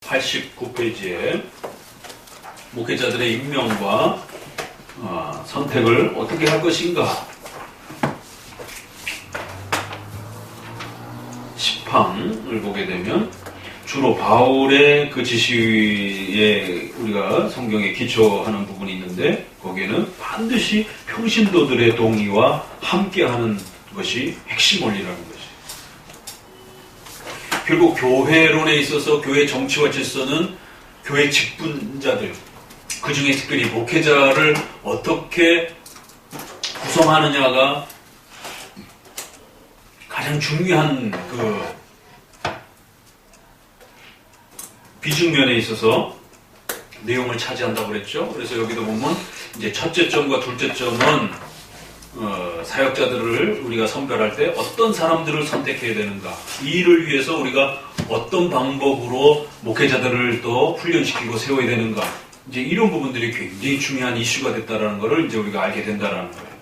89페이지에 목회자들의 임명과 선택을 어떻게 할 것인가 10항을 보게 되면 주로 바울의 그 지시에 우리가 성경에 기초하는 부분이 있는데 거기에는 반드시 평신도들의 동의와 함께하는 것이 핵심 원리라는 것이. 결국 교회론에 있어서 교회 정치와 질서는 교회 직분자들, 그 중에 특별히 목회자를 어떻게 구성하느냐가 가장 중요한 그 비중면에 있어서 내용을 차지한다고 그랬죠. 그래서 여기도 보면 이제 첫째 점과 둘째 점은 사역자들을 우리가 선별할 때 어떤 사람들을 선택해야 되는가, 이 일을 위해서 우리가 어떤 방법으로 목회자들을 또 훈련시키고 세워야 되는가, 이제 이런 부분들이 굉장히 중요한 이슈가 됐다라는 것을 이제 우리가 알게 된다라는 거예요.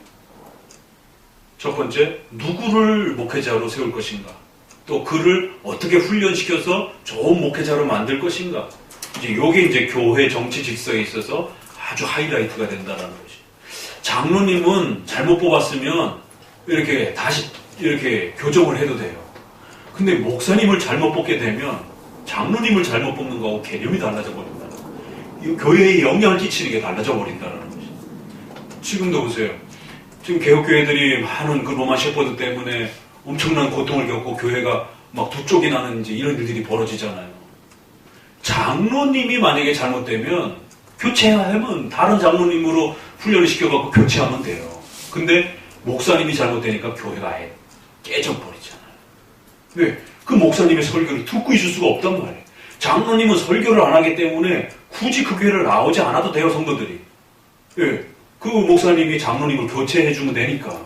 첫 번째, 누구를 목회자로 세울 것인가, 또 그를 어떻게 훈련시켜서 좋은 목회자로 만들 것인가, 이제 요게 이제 교회 정치 질서에 있어서 아주 하이라이트가 된다라는 것이. 장로님은 잘못 뽑았으면 이렇게 다시 이렇게 교정을 해도 돼요. 근데 목사님을 잘못 뽑게 되면 장로님을 잘못 뽑는 거하고 개념이 달라져 버린다. 이 교회에 영향을 끼치는 게 달라져 버린다는 것이. 지금도 보세요. 지금 개혁교회들이 많은 그 로마 셰퍼드 때문에 엄청난 고통을 겪고 교회가 막 두 쪽이 나는 이제 이런 일들이 벌어지잖아요. 장로님이 만약에 잘못되면 교체하면 다른 장로님으로 훈련을 시켜갖고 교체하면 돼요. 근데 목사님이 잘못되니까 교회가 아예 깨져버리잖아요. 왜? 그 목사님의 설교를 듣고 있을 수가 없단 말이에요. 장로님은 설교를 안 하기 때문에 굳이 그 교회를 나오지 않아도 돼요, 성도들이. 예. 그 목사님이 장로님을 교체해주면 되니까.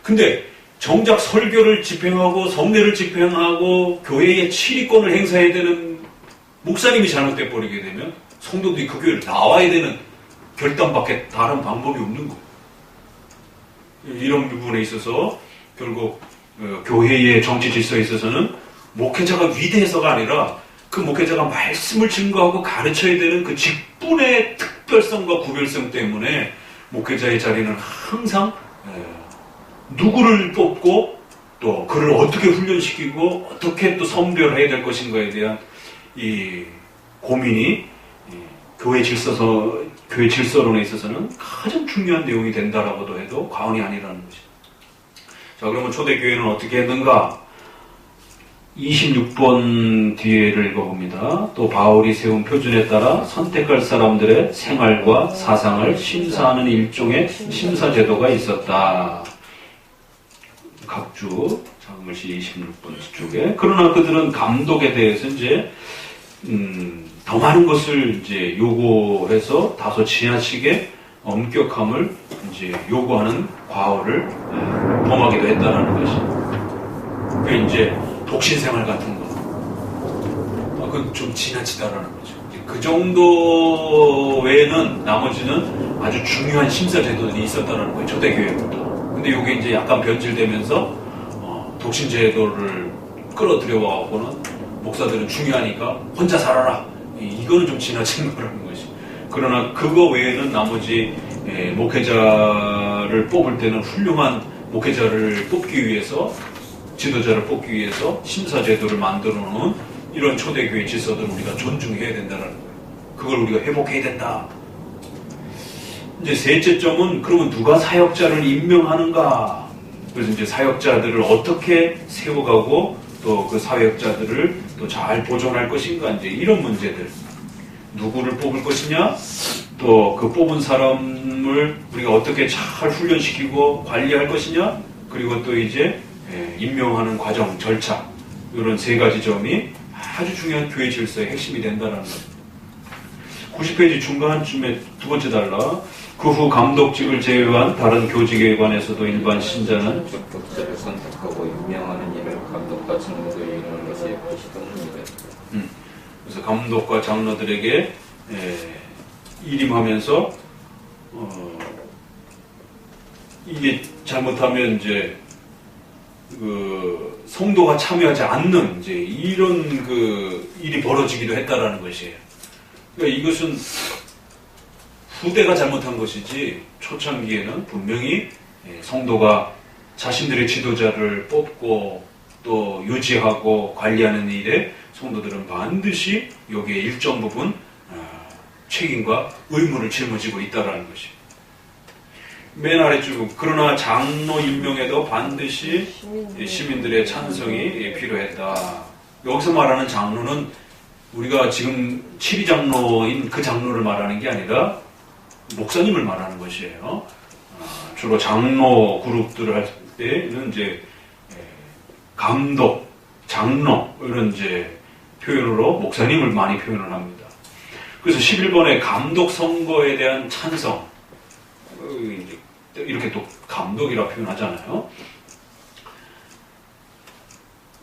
근데 정작 설교를 집행하고 성례를 집행하고 교회의 치리권을 행사해야 되는 목사님이 잘못돼 버리게 되면 성도들이 그 교회를 나와야 되는 결단밖에 다른 방법이 없는 거예요. 이런 부분에 있어서 결국 교회의 정치 질서에 있어서는 목회자가 위대해서가 아니라 그 목회자가 말씀을 증거하고 가르쳐야 되는 그 직분의 특별성과 구별성 때문에 목회자의 자리는 항상 누구를 뽑고 또 그를 어떻게 훈련시키고 어떻게 또 선별해야 될 것인가에 대한 이 고민이 교회 질서론에 있어서는 가장 중요한 내용이 된다라고도 해도 과언이 아니라는 것이죠. 자, 그러면 초대교회는 어떻게 했는가? 26번 뒤에를 읽어봅니다. 또 바울이 세운 표준에 따라 선택할 사람들의 생활과 사상을 심사하는 일종의 심사제도가 있었다. 각주 작은글씨 26번 쪽에. 그러나 그들은 감독에 대해서 이제 더 많은 것을 이제 요구해서 다소 지나치게 엄격함을 이제 요구하는 과오를 범하기도 했다라는 것이. 그 이제 독신생활 같은 거, 그건 좀 지나치다라는 거죠. 그 정도 외에는 나머지는 아주 중요한 심사제도들이 있었다라는 거예요. 초대교회부터. 근데 이게 이제 약간 변질되면서 독신제도를 끌어들여와갖고는 목사들은 중요하니까 혼자 살아라. 이거는 좀 지나친 거라는 것이. 그러나 그거 외에는 나머지 목회자를 뽑을 때는 훌륭한 목회자를 뽑기 위해서, 지도자를 뽑기 위해서 심사제도를 만들어 놓은 이런 초대교회 질서들을 우리가 존중해야 된다는 거예요. 그걸 우리가 회복해야 된다. 이제 셋째 점은 그러면 누가 사역자를 임명하는가? 그래서 이제 사역자들을 어떻게 세워가고 또 그 사역자들을 또 잘 보존할 것인가, 이제 이런 문제들. 누구를 뽑을 것이냐? 또 그 뽑은 사람을 우리가 어떻게 잘 훈련시키고 관리할 것이냐? 그리고 또 이제 임명하는 과정, 절차, 이런 세 가지 점이 아주 중요한 교회 질서의 핵심이 된다는 거예요. 90페이지 중간쯤에 두 번째 달라. 그 후 감독직을 제외한 다른 교직에 관해서도 일반 신자는 적격자를 선택하고 임명하는 일을 감독과 장로들이 이루는 것이 시도문이다. 그래서 감독과 장로들에게 일임하면서 이게 잘못하면 이제 그 성도가 참여하지 않는 이제 이런 그 일이 벌어지기도 했다라는 것이에요. 그러니까 이것은 후대가 잘못한 것이지 초창기에는 분명히 성도가 자신들의 지도자를 뽑고 또 유지하고 관리하는 일에 성도들은 반드시 여기에 일정 부분 책임과 의무를 짊어지고 있다는 것입니다. 맨 아래쪽은 그러나 장로 임명에도 반드시 시민들의 찬성이 필요했다. 여기서 말하는 장로는 우리가 지금 7위 장로인 그 장로를 말하는 게 아니라 목사님을 말하는 것이에요. 주로 장로 그룹들을 할 때는 이제 감독, 장로 이런 이제 표현으로 목사님을 많이 표현을 합니다. 그래서 11번에 감독 선거에 대한 찬성, 이렇게 또 감독이라 표현하잖아요.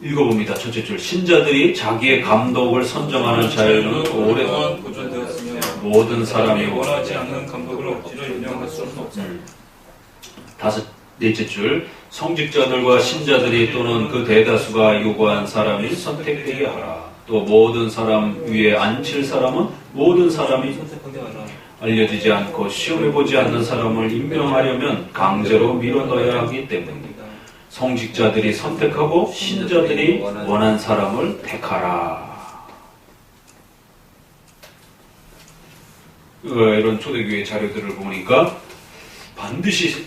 읽어봅니다. 첫째 줄. 신자들이 자기의 감독을 선정하는 자유는 오랫동안 보존되었으며 모든 사람이 원하지 않는 감독을 억지로 임명할 수는 없다. 넷째 줄. 성직자들과 신자들이 또는 그 대다수가 요구한 사람이 선택되게 하라. 또 모든 사람 위에 앉힐 사람은 모든 사람이 선택하게 하라. 알려지지 않고 시험해보지 않는 사람을 임명하려면 강제로 밀어넣어야 하기 때문입니다. 성직자들이 선택하고 신자들이 원한 사람을 택하라. 이런 초대교회 자료들을 보니까 반드시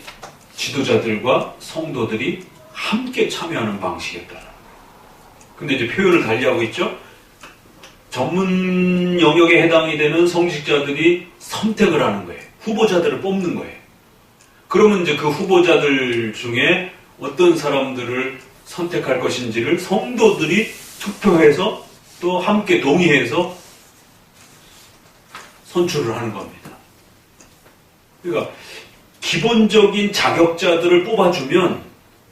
지도자들과 성도들이 함께 참여하는 방식이었다. 근데 이제 표현을 달리하고 있죠. 전문 영역에 해당이 되는 성직자들이 선택을 하는 거예요. 후보자들을 뽑는 거예요. 그러면 이제 그 후보자들 중에 어떤 사람들을 선택할 것인지를 성도들이 투표해서 또 함께 동의해서 선출을 하는 겁니다. 그러니까 기본적인 자격자들을 뽑아주면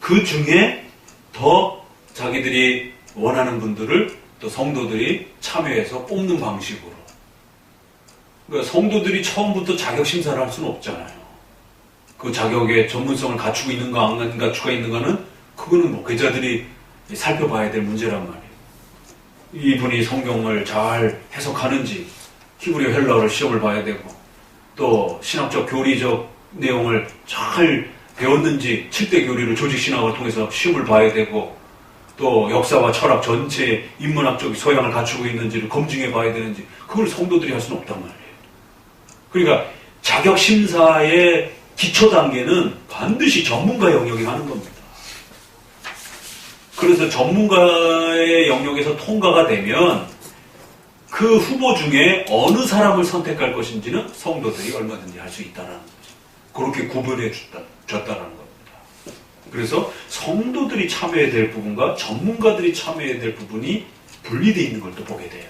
그 중에 더 자기들이 원하는 분들을 또 성도들이 참여해서 뽑는 방식으로. 그러니까 성도들이 처음부터 자격 심사를 할 수는 없잖아요. 그 자격의 전문성을 갖추고 있는가 안 갖추고 있는가는 그거는 목회자들이 살펴봐야 될 문제란 말이에요. 이분이 성경을 잘 해석하는지 히브리어 헬라어를 시험을 봐야 되고 또 신학적 교리적 내용을 잘 배웠는지 7대 교리를 조직신학을 통해서 시험을 봐야 되고 또 역사와 철학 전체의 인문학적 소양을 갖추고 있는지를 검증해 봐야 되는지 그걸 성도들이 할 수는 없단 말이에요. 그러니까 자격심사의 기초 단계는 반드시 전문가 영역이 하는 겁니다. 그래서 전문가의 영역에서 통과가 되면 그 후보 중에 어느 사람을 선택할 것인지는 성도들이 얼마든지 할 수 있다는 거죠. 그렇게 구분해 줬다는 겁니다. 그래서 성도들이 참여해야 될 부분과 전문가들이 참여해야 될 부분이 분리되어 있는 걸 또 보게 돼요.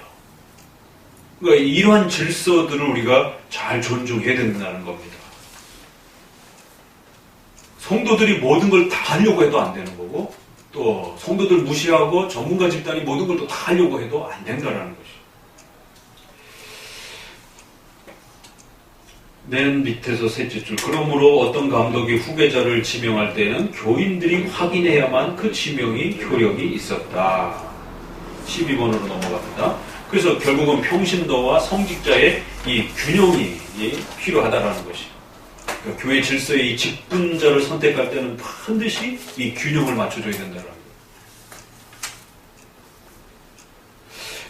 그러니까 이러한 질서들을 우리가 잘 존중해야 된다는 겁니다. 성도들이 모든 걸 다 하려고 해도 안 되는 거고 또 성도들 무시하고 전문가 집단이 모든 걸 또 다 하려고 해도 안 된다는 것이죠. 맨 밑에서 셋째 줄. 그러므로 어떤 감독이 후계자를 지명할 때는 교인들이 확인해야만 그 지명이 효력이 있었다. 12번으로 넘어갑니다. 그래서 결국은 평신도와 성직자의 이 균형이 필요하다라는 것이에요. 그러니까 교회 질서의 이 직분자를 선택할 때는 반드시 이 균형을 맞춰줘야 된다는 거예요.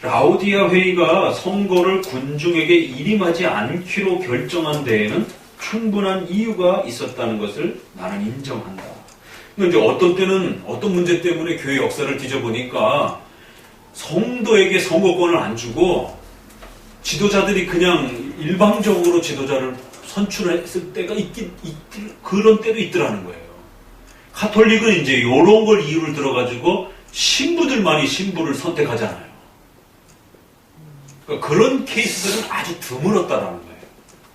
라오디아 회의가 선거를 군중에게 일임하지 않기로 결정한 데에는 충분한 이유가 있었다는 것을 나는 인정한다. 근데 이제 어떤 때는 어떤 문제 때문에 교회 역사를 뒤져보니까 성도에게 선거권을 안 주고 지도자들이 그냥 일방적으로 지도자를 선출했을 때가 그런 때도 있더라는 거예요. 카톨릭은 이제 이런 걸 이유를 들어가지고 신부들만이 신부를 선택하잖아요. 그러니까 그런 케이스들은 아주 드물었다라는 거예요.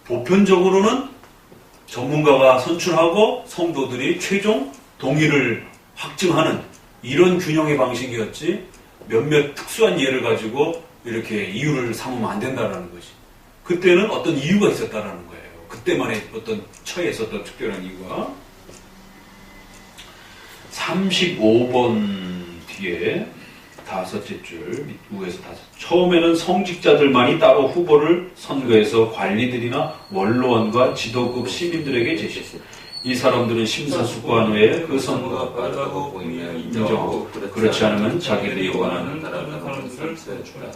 보편적으로는 전문가가 선출하고 성도들이 최종 동의를 확증하는 이런 균형의 방식이었지 몇몇 특수한 예를 가지고 이렇게 이유를 삼으면 안 된다는 것이. 그때는 어떤 이유가 있었다는 거예요. 그때만의 어떤 처해 있었던 특별한 이유가. 35번 뒤에 다섯째 줄 밑부에서 처음에는 성직자들만이 따로 후보를 선거해서 관리들이나 원로원과 지도급 시민들에게 제시했어요. 이 사람들은 심사숙고한 후에 그 선거가 빠르다고 보이면 인정하고 그렇지 않으면 자기들이 원하는 다른 사람들을 세워주라.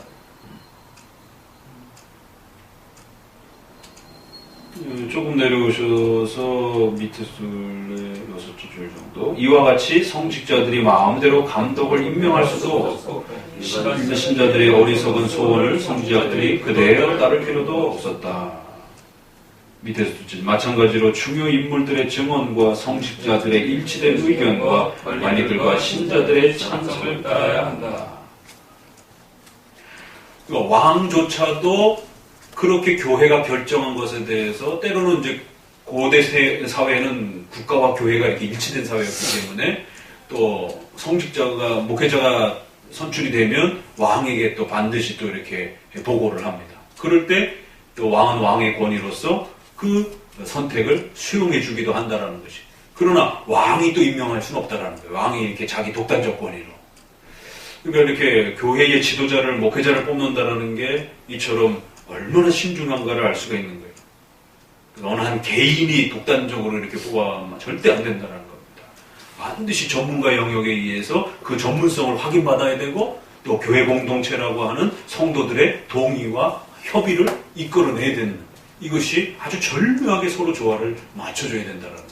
조금 내려오셔서 밑에 줄에 6줄 정도. 이와 같이 성직자들이 마음대로 감독을 임명할 수도 없고 신자들의 어리석은 소원을 성직자들이 그대로 따를 필요도 없었다. 밑에서 둘째. 마찬가지로 중요 인물들의 증언과 성직자들의 일치된 의견과 관리들과 신자들의 찬성을 따라야 한다. 그러니까 왕조차도 그렇게 교회가 결정한 것에 대해서 때로는 이제 고대 사회는 국가와 교회가 이렇게 일치된 사회였기 때문에 또 성직자가 목회자가 선출이 되면 왕에게 또 반드시 또 이렇게 보고를 합니다. 그럴 때 또 왕은 왕의 권위로서 그 선택을 수용해 주기도 한다라는 것이. 그러나 왕이 또 임명할 수는 없다라는 거예요. 왕이 이렇게 자기 독단적 권위로. 그러니까 이렇게 교회의 지도자를 목회자를 뽑는다라는 게 이처럼 얼마나 신중한가를 알 수가 있는 거예요. 어느 한 개인이 독단적으로 이렇게 뽑아만 절대 안 된다는 겁니다. 반드시 전문가 영역에 의해서 그 전문성을 확인받아야 되고 또 교회 공동체라고 하는 성도들의 동의와 협의를 이끌어내야 되는 이것이 아주 절묘하게 서로 조화를 맞춰줘야 된다는 거예요.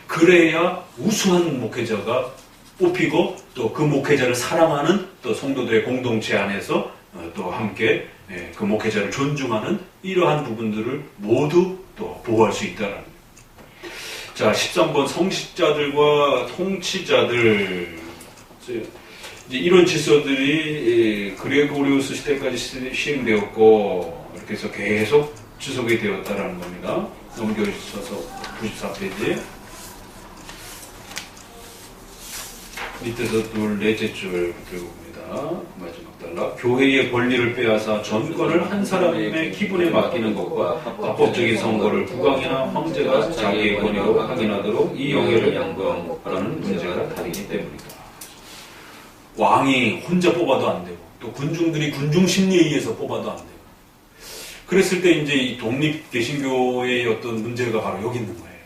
그래야 우수한 목회자가 뽑히고 또 그 목회자를 사랑하는 또 성도들의 공동체 안에서 또 함께 그 목회자를 존중하는 이러한 부분들을 모두 또 보호할 수 있다는 거예요. 자, 13번 성직자들과 통치자들. 이제 이런 질서들이 그레고리우스 시대까지 시행되었고 이렇게 해서 계속 지속이 되었다라는 겁니다. 넘겨주셔서 94페이지. 밑에서 넷째 줄 읽어봅니다. 마지막 단락. 교회의 권리를 빼앗아 전권을 한 사람의 기분에 맡기는 것과 합법적인 선거를 국왕이나 황제가 자기의 권위로 확인하도록 이 영예를 양보하는 문제가 다르기 때문이다. 왕이 혼자 뽑아도 안 되고 또 군중들이 군중 심리에 의해서 뽑아도 안 되고 그랬을 때 이제 이 독립 개신교의 어떤 문제가 바로 여기 있는 거예요.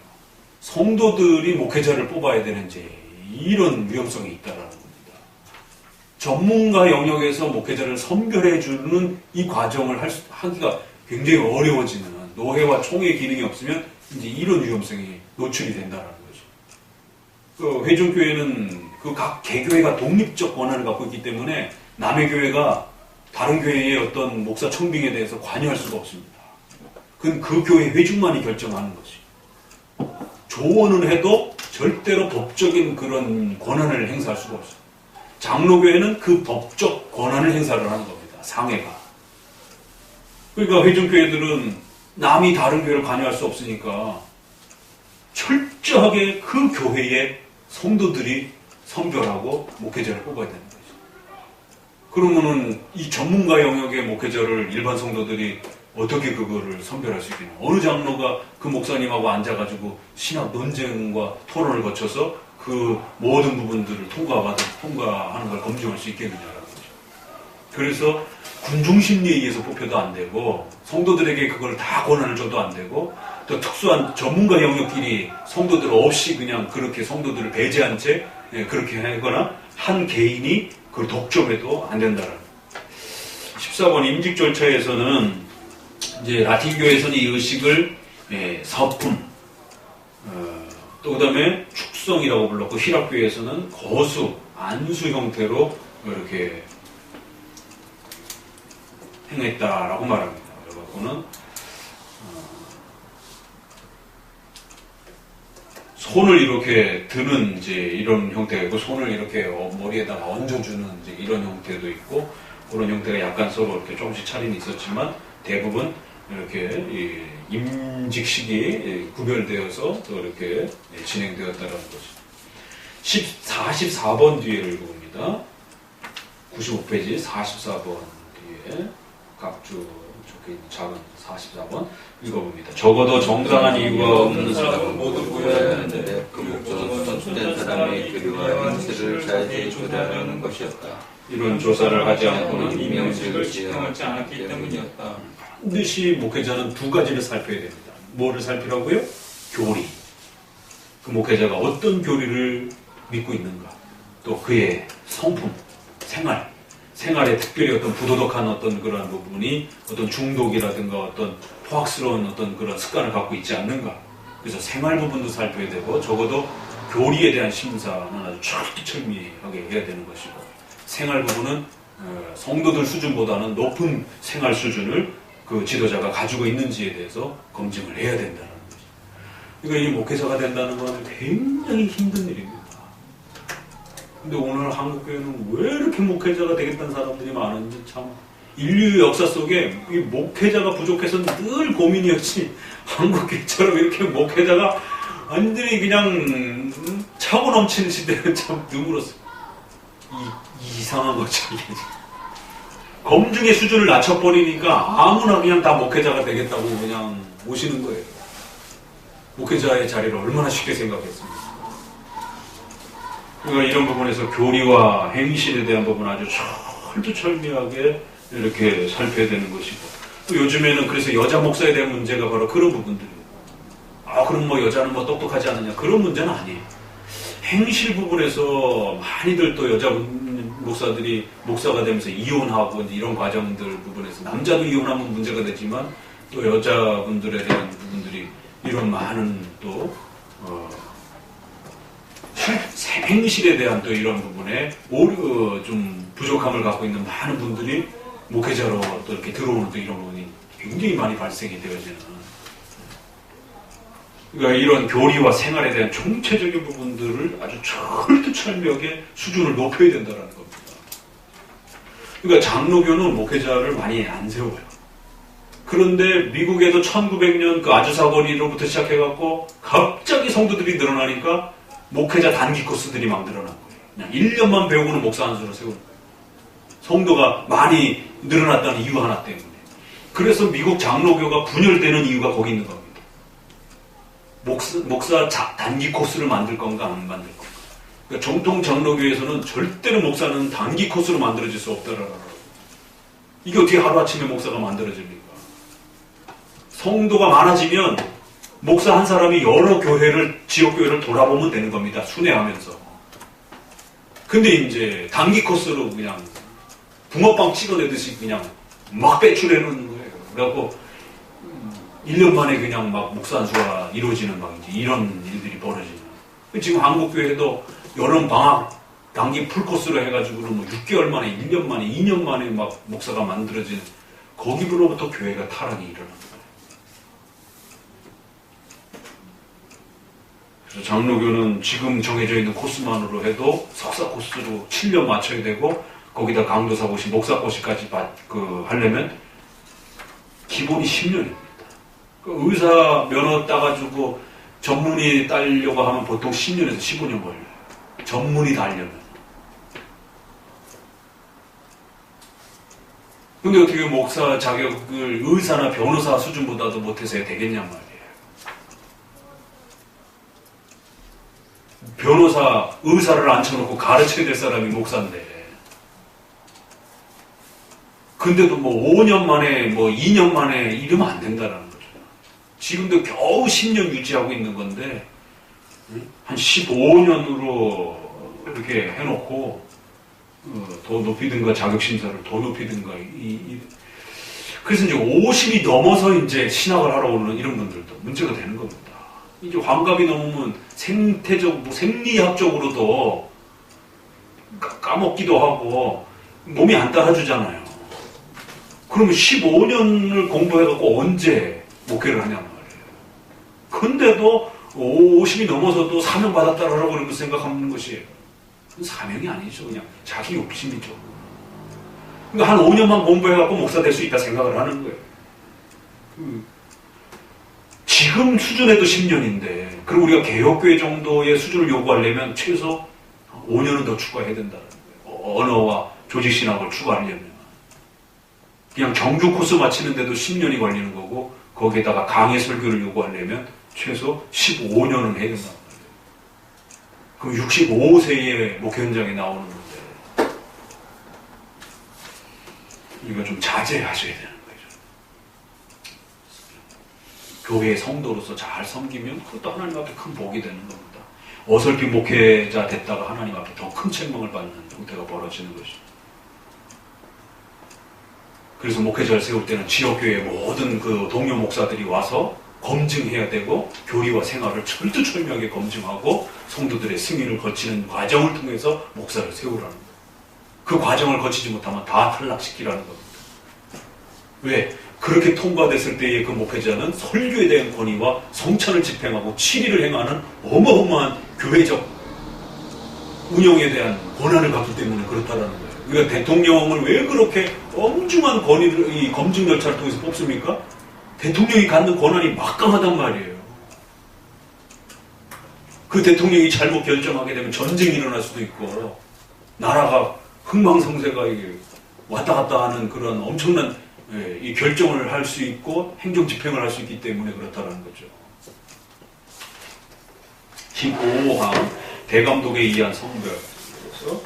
성도들이 목회자를 뽑아야 되는지 이런 위험성이 있다라는 겁니다. 전문가 영역에서 목회자를 선별해주는 이 과정을 하기가 굉장히 어려워지는 노회와 총회 기능이 없으면 이제 이런 위험성이 노출이 된다는 거죠. 그 회중교회는 그 각 개교회가 독립적 권한을 갖고 있기 때문에 남의 교회가 다른 교회의 어떤 목사 청빙에 대해서 관여할 수가 없습니다. 그건 그 교회 회중만이 결정하는 것이. 조언은 해도 절대로 법적인 그런 권한을 행사할 수가 없어요. 장로교회는 그 법적 권한을 행사를 하는 겁니다. 상회가. 그러니까 회중교회들은 남이 다른 교회를 관여할 수 없으니까 철저하게 그 교회의 성도들이 선별하고 목회자를 뽑아야 되는 거죠. 그러면은 이 전문가 영역의 목회자를 일반 성도들이 어떻게 그거를 선별할 수 있겠냐. 어느 장로가 그 목사님하고 앉아가지고 신학 논쟁과 토론을 거쳐서 그 모든 부분들을 통과하는 걸 검증할 수 있겠느냐라는 거죠. 그래서 군중심리에 의해서 뽑혀도 안 되고 성도들에게 그걸 다 권한을 줘도 안 되고 또 특수한 전문가 영역끼리 성도들 없이 그냥 그렇게 성도들을 배제한 채 그렇게 하거나 한 개인이 그걸 독점해도 안 된다는 거예요. 14번 임직 절차에서는 이제 라틴교에서는 이 의식을 서품, 또 그 다음에 축성이라고 불렀고 히랍교에서는 거수, 안수 형태로 이렇게 행했다라고 말합니다. 그래갖고는 손을 이렇게 드는 이제 이런 형태가 있고 손을 이렇게 머리에다가 얹어주는 이제 이런 형태도 있고 그런 형태가 약간 서로 이렇게 조금씩 차이는 있었지만 대부분 이렇게 임직식이 구별되어서 또 이렇게 진행되었다는 거죠. 44번 뒤에를 읽어봅니다. 95페이지 44번 뒤에 각주 적혀있는 작은 44번 읽어봅니다. 적어도 정당한 이유가 없는 사람은 모두 구해야 하는데 그 목적은 선출된 사람의 교리와 행실을 잘 조절하는 것이었다. 이런 조사를 하지 않고는 임명직을 시행하지 않았기 때문이었다. 반드시 목회자는 두 가지를 살펴야 됩니다. 뭐를 살피라고요? 교리. 그 목회자가 어떤 교리를 믿고 있는가. 또 그의 성품, 생활에 특별히 어떤 부도덕한 어떤 그런 부분이 어떤 중독이라든가 어떤 포악스러운 어떤 그런 습관을 갖고 있지 않는가. 그래서 생활 부분도 살펴야 되고 적어도 교리에 대한 심사는 아주 철두철미하게 해야 되는 것이고 생활 부분은 성도들 수준보다는 높은 생활 수준을 그 지도자가 가지고 있는지에 대해서 검증을 해야 된다는 거죠. 그러니까 이 목회자가 된다는 건 굉장히 힘든 일입니다. 근데 오늘 한국교회는 왜 이렇게 목회자가 되겠다는 사람들이 많은지 참 인류 역사 속에 이 목회자가 부족해서 늘 고민이었지 한국교회처럼 이렇게 목회자가 완전히 그냥 차고 넘치는 시대는 참 드물었어요. 이상한 거죠. 이게. 검증의 수준을 낮춰버리니까 아무나 그냥 다 목회자가 되겠다고 그냥 오시는 거예요. 목회자의 자리를 얼마나 쉽게 생각했습니까? 그러니까 이런 부분에서 교리와 행실에 대한 부분 아주 철두철미하게 이렇게 살펴야 되는 것이고 또 요즘에는 그래서 여자 목사에 대한 문제가 바로 그런 부분들이에요. 그럼 뭐 여자는 뭐 똑똑하지 않느냐 그런 문제는 아니에요. 행실 부분에서 많이들 또 여자 목사들이 목사가 되면서 이혼하고 이런 과정들 부분에서 남자도 이혼하면 문제가 되지만 또 여자분들에 대한 부분들이 이런 많은 또 행실에 대한 또 이런 부분에 좀 부족함을 갖고 있는 많은 분들이 목회자로 또 이렇게 들어오는 또 이런 부분이 굉장히 많이 발생이 되어지는 그러니까 이런 교리와 생활에 대한 총체적인 부분들을 아주 철두철미하게 수준을 높여야 된다는 겁니다. 그러니까 장로교는 목회자를 많이 안 세워요. 그런데 미국에도 1900년 그 아주사거리로부터 시작해갖고 갑자기 성도들이 늘어나니까 목회자 단기 코스들이 막 늘어난 거예요. 그냥 1년만 배우고는 목사 한 수로 세우는 거예요. 성도가 많이 늘어났다는 이유 하나 때문에. 그래서 미국 장로교가 분열되는 이유가 거기 있는 겁니다. 목사 단기 코스를 만들 건가 안 만들 건가. 그러니까 정통 장로교에서는 절대로 목사는 단기 코스로 만들어질 수 없다라고. 이게 어떻게 하루아침에 목사가 만들어집니까? 성도가 많아지면 목사 한 사람이 여러 지역교회를 돌아보면 되는 겁니다. 순회하면서. 근데 이제 단기 코스로 그냥 붕어빵 찍어내듯이 그냥 막 배출해놓는 거예요. 그래갖고 1년 만에 그냥 막 목사 한 수가 이루어지는 막 이제 이런 일들이 벌어지는. 지금 한국교회도 여름 방학 단기 풀코스로 해가지고는 뭐 6개월 만에, 1년 만에, 2년 만에 막 목사가 만들어지는 거기로부터 교회가 타락이 일어난 거예요. 그래서 장로교는 지금 정해져 있는 코스만으로 해도 석사 코스로 7년 맞춰야 되고 거기다 강도사 고시, 목사 고시까지 하려면 기본이 10년입니다. 의사 면허 따가지고 전문의 따려고 하면 보통 10년에서 15년 걸려요. 전문의 다 하려면. 근데 어떻게 목사 자격을 의사나 변호사 수준보다도 못해서 되겠냔 말이에요. 변호사, 의사를 앉혀놓고 가르쳐야 될 사람이 목사인데. 근데도 뭐 5년 만에, 뭐 2년 만에 이러면 안 된다는 거죠. 지금도 겨우 10년 유지하고 있는 건데, 한 15년으로 이렇게 해놓고, 더 높이든가 자격심사를 더 높이든가, 그래서 이제 50이 넘어서 이제 신학을 하러 오는 이런 분들도 문제가 되는 겁니다. 이제 환갑이 넘으면 생리학적으로도 까먹기도 하고, 몸이 안 따라주잖아요. 그러면 15년을 공부해갖고 언제 목회를 하냔 말이에요. 근데도 50이 넘어서도 사명 받았다라고 그런 걸 생각하는 것이 사명이 아니죠. 그냥 자기 욕심이죠. 그러니까 한 5년만 공부해갖고 목사 될 수 있다 생각을 하는 거예요. 지금 수준에도 10년인데, 그리고 우리가 개혁교회 정도의 수준을 요구하려면 최소 5년은 더 추가해야 된다는 거예요. 언어와 조직신학을 추가하려면. 그냥 정규 코스 마치는데도 10년이 걸리는 거고 거기에다가 강의 설교를 요구하려면 최소 15년은 해야 된단 말이에요. 그럼 65세에 목회 현장에 나오는 건데 이거 좀 자제하셔야 되는 거죠. 교회의 성도로서 잘 섬기면 그것도 하나님 앞에 큰 복이 되는 겁니다. 어설픈 목회자 됐다가 하나님 앞에 더 큰 책망을 받는 형태가 벌어지는 것이죠. 그래서 목회자를 세울 때는 지역교회 모든 그 동료 목사들이 와서 검증해야 되고 교리와 생활을 철두철미하게 검증하고 성도들의 승인을 거치는 과정을 통해서 목사를 세우라는 거예요. 그 과정을 거치지 못하면 다 탈락시키라는 겁니다. 왜? 그렇게 통과됐을 때의 그 목회자는 설교에 대한 권위와 성찬을 집행하고 치리를 행하는 어마어마한 교회적 운영에 대한 권한을 갖기 때문에 그렇다라는 거예요. 그러니까 대통령을 왜 그렇게 엄중한 권위를 이 검증 절차를 통해서 뽑습니까? 대통령이 갖는 권한이 막강하단 말이에요. 그 대통령이 잘못 결정하게 되면 전쟁이 일어날 수도 있고 나라가 흥망성쇠가 왔다 갔다 하는 그런 엄청난 이 결정을 할 수 있고 행정 집행을 할 수 있기 때문에 그렇다는 거죠. 15항 대감독에 의한 성별. 그래서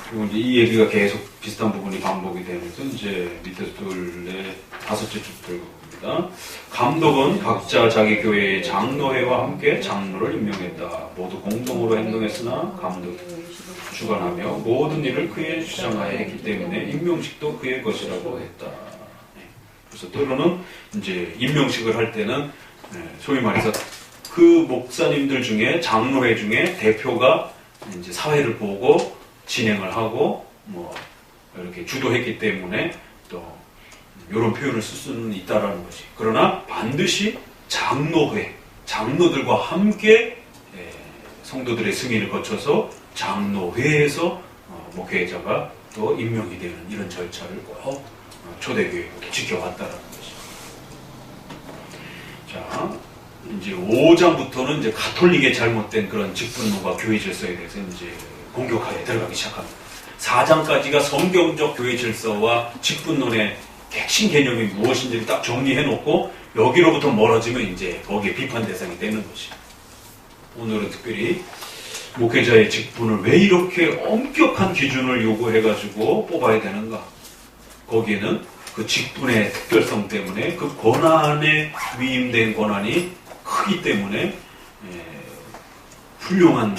그리고 이제 이 얘기가 계속 비슷한 부분이 반복이 되면서 이제 밑에서 둘의 다섯째 쭉 들어갑니다. 감독은 각자 자기 교회의 장로회와 함께 장로를 임명했다. 모두 공동으로 행동했으나 감독이 주관하며 모든 일을 그의 주장하에 했기 때문에 임명식도 그의 것이라고 했다. 그래서 때로는 이제 임명식을 할 때는 소위 말해서 그 목사님들 중에 장로회 중에 대표가 이제 사회를 보고 진행을 하고 뭐 이렇게 주도했기 때문에 또 이런 표현을 쓸 수는 있다라는 것이. 그러나 반드시 장로회, 장로들과 함께 성도들의 승인을 거쳐서 장로회에서 목회자가 또 임명이 되는 이런 절차를 꼭 초대교회가 지켜왔다라는 것이죠. 자, 이제 5장부터는 이제 가톨릭의 잘못된 그런 직분론과 교회 질서에 대해서 이제 공격하에 들어가기 시작합니다. 4장까지가 성경적 교회 질서와 직분론의 핵심 개념이 무엇인지를 딱 정리해놓고 여기로부터 멀어지면 이제 거기에 비판 대상이 되는 것이죠. 오늘은 특별히 목회자의 직분을 왜 이렇게 엄격한 기준을 요구해가지고 뽑아야 되는가? 거기에는 그 직분의 특별성 때문에 그 권한에 위임된 권한이 크기 때문에 훌륭한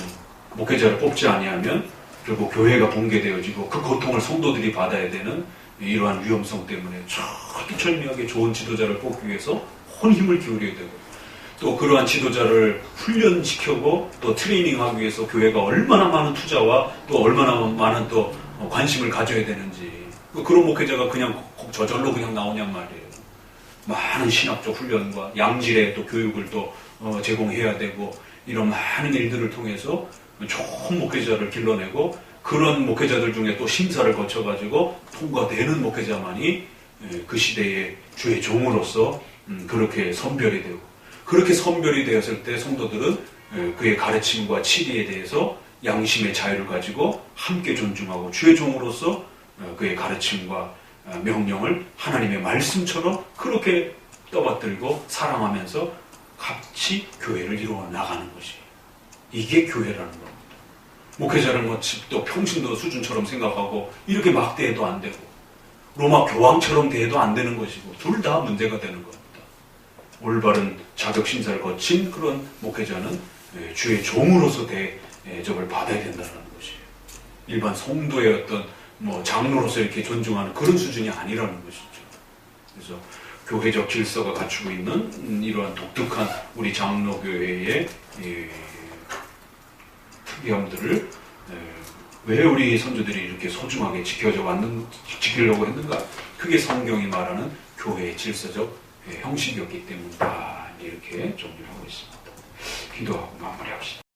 목회자를 뽑지 아니하면 결국 교회가 붕괴되어지고 그 고통을 성도들이 받아야 되는 이러한 위험성 때문에 철두철미하게 좋은 지도자를 뽑기 위해서 온 힘을 기울여야 되고 또 그러한 지도자를 훈련시키고 또 트레이닝하기 위해서 교회가 얼마나 많은 투자와 또 얼마나 많은 또 관심을 가져야 되는지 그런 목회자가 그냥 저절로 그냥 나오냔 말이에요. 많은 신학적 훈련과 양질의 또 교육을 또 제공해야 되고 이런 많은 일들을 통해서 좋은 목회자를 길러내고 그런 목회자들 중에 또 심사를 거쳐가지고 통과되는 목회자만이 그 시대의 주의 종으로서 그렇게 선별이 되고 그렇게 선별이 되었을 때 성도들은 그의 가르침과 치리에 대해서 양심의 자유를 가지고 함께 존중하고 주의 종으로서 그의 가르침과 명령을 하나님의 말씀처럼 그렇게 떠받들고 사랑하면서 같이 교회를 이루어 나가는 것이 이게 교회라는 겁니다. 목회자를 뭐 또 평신도 수준처럼 생각하고 이렇게 막 대해도 안 되고 로마 교황처럼 대해도 안 되는 것이고 둘 다 문제가 되는 겁니다. 올바른 자격 심사를 거친 그런 목회자는 주의 종으로서 대접을 받아야 된다는 것이에요. 일반 성도의 어떤 뭐 장로로서 이렇게 존중하는 그런 수준이 아니라는 것이죠. 그래서 교회적 질서가 갖추고 있는 이러한 독특한 우리 장로교회의 특이함들을 왜 우리 선조들이 이렇게 소중하게 지키려고 했는가? 그게 성경이 말하는 교회의 질서적 형식이었기 때문이다. 이렇게 정리를 하고 있습니다. 기도하고 마무리합시다.